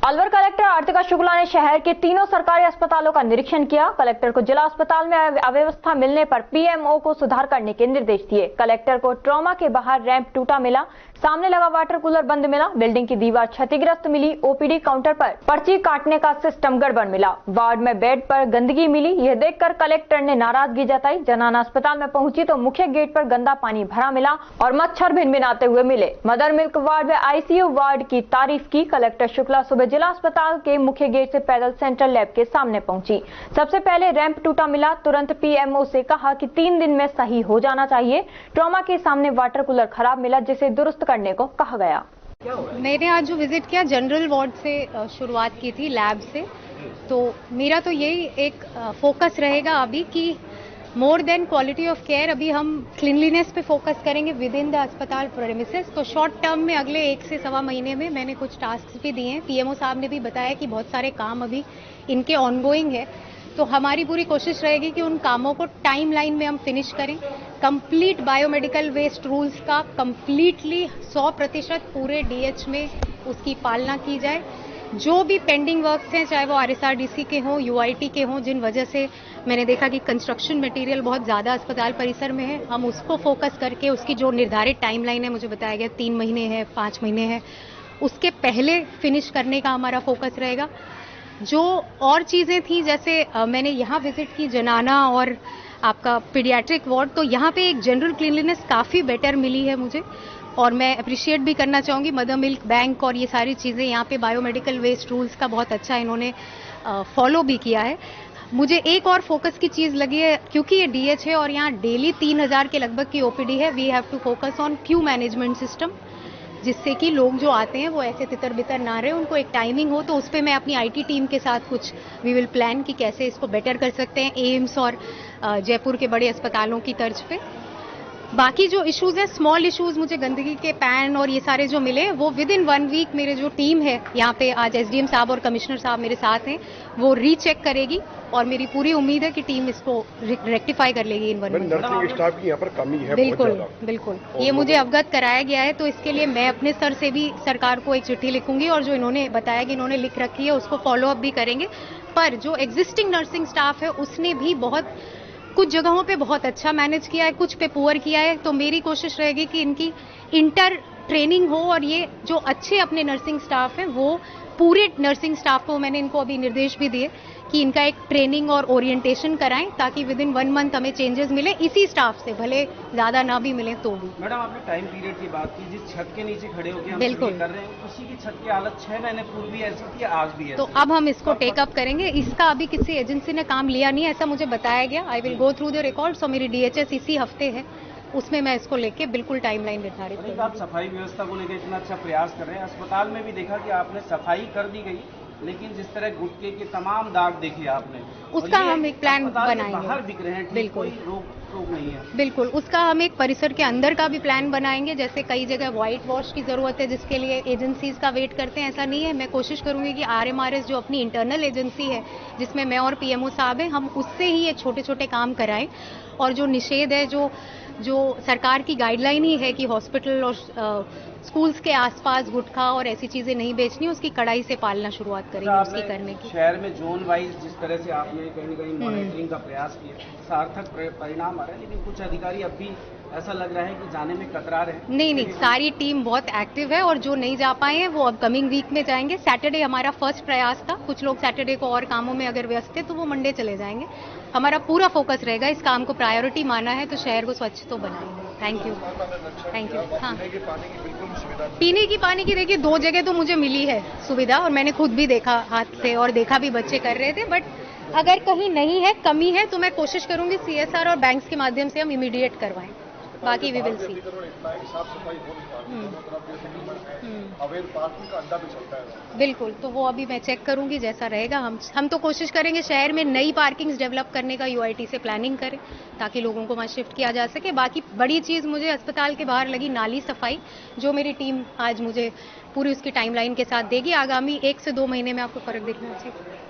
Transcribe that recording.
Alwar collector आरतिका Shukla ने शहर के तीनों सरकारी अस्पतालों का निरीक्षण किया। कलेक्टर को जिला अस्पताल में अव्यवस्था मिलने पर पीएमओ को सुधार करने के निर्देश दिए। कलेक्टर को ट्रॉमा के बाहर रैंप टूटा मिला, सामने लगा वाटर कूलर बंद मिला, बिल्डिंग की दीवार क्षतिग्रस्त मिली, ओपीडी काउंटर पर पर्ची काटने का सिस्टम गड़बड़ मिला, वार्ड में बेड पर गंदगी मिली। यह देखकर कलेक्टर ने नाराजगी जताई। जनाना अस्पताल में पहुंची तो मुख्य गेट पर गंदा पानी भरा मिला और मच्छर भिनभिनाते हुए मिले। मदर मिल्क वार्ड में आईसीयू वार्ड की तारीफ की। कलेक्टर शुक्ला सुबह जिला अस्पताल के मुख्य गेट से पैदल सेंट्रल लैब के सामने पहुंची। सबसे पहले रैंप टूटा मिला, तुरंत पीएमओ से कहा कि 3 दिन में सही हो जाना चाहिए। ट्रॉमा के सामने वाटर कूलर खराब मिला, जिसे दुरुस्त करने को कहा गया। मैंने आज जो विजिट किया जनरल वार्ड से शुरुआत की थी, लैब से। तो मेरा तो यही एक फोकस रहेगा अभी कि more than quality of care, अभी हम क्लीनलीनेस पे फोकस करेंगे विद इन द अस्पताल प्रेमिसेस। तो शॉर्ट टर्म में अगले 1 से सवा महीने में मैंने कुछ टास्क भी दिए हैं। पीएमओ साहब ने भी बताया कि बहुत सारे काम अभी इनके ऑनगोइंग है, तो हमारी पूरी कोशिश रहेगी कि उन कामों को टाइम लाइन में हम फिनिश करें। कंप्लीट बायोमेडिकल वेस्ट रूल्स का कंप्लीटली 100% पूरे डीएच में उसकी पालना की जाए। जो भी पेंडिंग वर्क्स हैं, चाहे वो आरएसआरडीसी के हों, यूआईटी के हों, जिन वजह से मैंने देखा कि कंस्ट्रक्शन मटेरियल बहुत ज़्यादा अस्पताल परिसर में है, हम उसको फोकस करके उसकी जो निर्धारित टाइमलाइन है, मुझे बताया गया 3 महीने है, 5 महीने है, उसके पहले फिनिश करने का हमारा फोकस रहेगा। जो और चीज़ें थी, जैसे मैंने यहाँ विजिट की जनाना और आपका पीडियाट्रिक वार्ड, तो यहाँ पे एक जनरल क्लीनलीनेस काफ़ी बेटर मिली है मुझे। और मैं अप्रिशिएट भी करना चाहूँगी मदर मिल्क बैंक और ये सारी चीज़ें, यहाँ पे बायोमेडिकल वेस्ट रूल्स का बहुत अच्छा इन्होंने फॉलो भी किया है। मुझे एक और फोकस की चीज़ लगी है, क्योंकि ये डीएच है और यहाँ डेली 3000 के लगभग की ओपीडी है। We have to focus on queue management system, जिससे कि लोग जो आते हैं वो ऐसे तितर बितर ना रहे, उनको एक टाइमिंग हो। तो उस पर मैं अपनी आईटी टीम के साथ कुछ वी विल प्लान कि कैसे इसको बेटर कर सकते हैं, एम्स और जयपुर के बड़े अस्पतालों की तर्ज पे। बाकी जो इश्यूज हैं, स्मॉल इश्यूज, मुझे गंदगी के पैन और ये सारे जो मिले, वो विद इन 1 वीक मेरे जो टीम है यहाँ पे, आज एसडीएम साहब और कमिश्नर साहब मेरे साथ हैं, वो रीचेक करेगी और मेरी पूरी उम्मीद है कि टीम इसको रेक्टिफाई कर लेगी इन 1 वीक। नर्सिंग स्टाफ की यहाँ पर कमी है बिल्कुल बिल्कुल, ये मुझे अवगत कराया गया है। तो इसके लिए मैं अपने स्तर से भी सरकार को एक चिट्ठी लिखूंगी और जो इन्होंने बताया कि इन्होंने लिख रखी है उसको फॉलो अप भी करेंगे। पर जो एग्जिस्टिंग नर्सिंग स्टाफ है उसने भी कुछ जगहों पे बहुत अच्छा मैनेज किया है, कुछ पे पुअर किया है। तो मेरी कोशिश रहेगी कि इनकी इंटर ट्रेनिंग हो और ये जो अच्छे अपने नर्सिंग स्टाफ हैं, वो पूरे नर्सिंग स्टाफ को, मैंने इनको अभी निर्देश भी दिए कि इनका एक ट्रेनिंग और ओरिएंटेशन कराएं, ताकि विद इन 1 मंथ हमें चेंजेस मिले इसी स्टाफ से, भले ज्यादा ना भी मिले तो भी। मैडम, आपने टाइम पीरियड की बात की, जिस छत के नीचे खड़े होकर हम बिल्कुल कर रहे हैं, उसी की छत की हालत 6 महीने पूर्व भी ऐसी थी, आज भी है। तो अब हम इसको टेकअप करेंगे। इसका अभी किसी एजेंसी ने काम लिया नहीं है, ऐसा मुझे बताया गया। I will go through the records और मेरी डीएचएस इसी हफ्ते है, उसमें मैं इसको लेके बिल्कुल टाइमलाइन निर्धारित करूंगी। आप सफाई व्यवस्था को लेकर इतना अच्छा प्रयास कर रहे हैं, अस्पताल में भी देखा कि आपने सफाई कर दी गई, लेकिन जिस तरह गुटके के तमाम दाग देखे आपने, उसका हम एक प्लान बनाएंगे। बाहर बिक रहे हैं, बिल्कुल रोक नहीं है। बिल्कुल, उसका हम एक परिसर के अंदर का भी प्लान बनाएंगे। जैसे कई जगह व्हाइट वॉश की जरूरत है, जिसके लिए एजेंसीज का वेट करते हैं, ऐसा नहीं है। मैं कोशिश करूंगी कि आरएमआरएस जो अपनी इंटरनल एजेंसी है, जिसमें मैं और पीएमओ साहब हैं, हम उससे ही ये छोटे छोटे काम कराएं। और जो निषेध है, जो सरकार की गाइडलाइन ही है कि हॉस्पिटल और स्कूल्स के आसपास गुटखा और ऐसी चीजें नहीं बेचनी, उसकी कड़ाई से पालना शुरुआत करेंगे उसकी करने की। शहर में जोन वाइज जिस तरह से आपने कहीं न कहीं मॉनिटरिंग का प्रयास किया, सार्थक परिणाम आ रहा है, लेकिन कुछ अधिकारी अब भी ऐसा लग रहा है कि जाने में कतरा रहे हैं। नहीं, सारी टीम बहुत एक्टिव है और जो नहीं जा पाए हैं वो अब कमिंग वीक में जाएंगे। सैटरडे हमारा फर्स्ट प्रयास था, कुछ लोग सैटरडे को और कामों में अगर व्यस्त थे तो वो मंडे चले जाएंगे। हमारा पूरा फोकस रहेगा, इस काम को प्रायोरिटी माना है तो शहर को स्वच्छ तो बनाएंगे। Thank you. हाँ, पीने की पानी की देखिए 2 जगह तो मुझे मिली है सुविधा, और मैंने खुद भी देखा हाथ से और देखा भी बच्चे कर रहे थे। बट अगर कहीं नहीं है, कमी है, तो मैं कोशिश करूंगी सीएसआर और बैंक्स के माध्यम से हम इमीडिएट करवाएं। बाकी वी विल सी। बिल्कुल, तो वो अभी मैं चेक करूंगी, जैसा रहेगा हम तो कोशिश करेंगे शहर में नई पार्किंग्स डेवलप करने का, यूआईटी से प्लानिंग करें ताकि लोगों को वहाँ शिफ्ट किया जा सके। बाकी बड़ी चीज़ मुझे अस्पताल के बाहर लगी नाली सफाई, जो मेरी टीम आज मुझे पूरी उसकी टाइमलाइन के साथ देगी। आगामी 1 से 2 महीने में आपको फर्क दिखना चाहिए।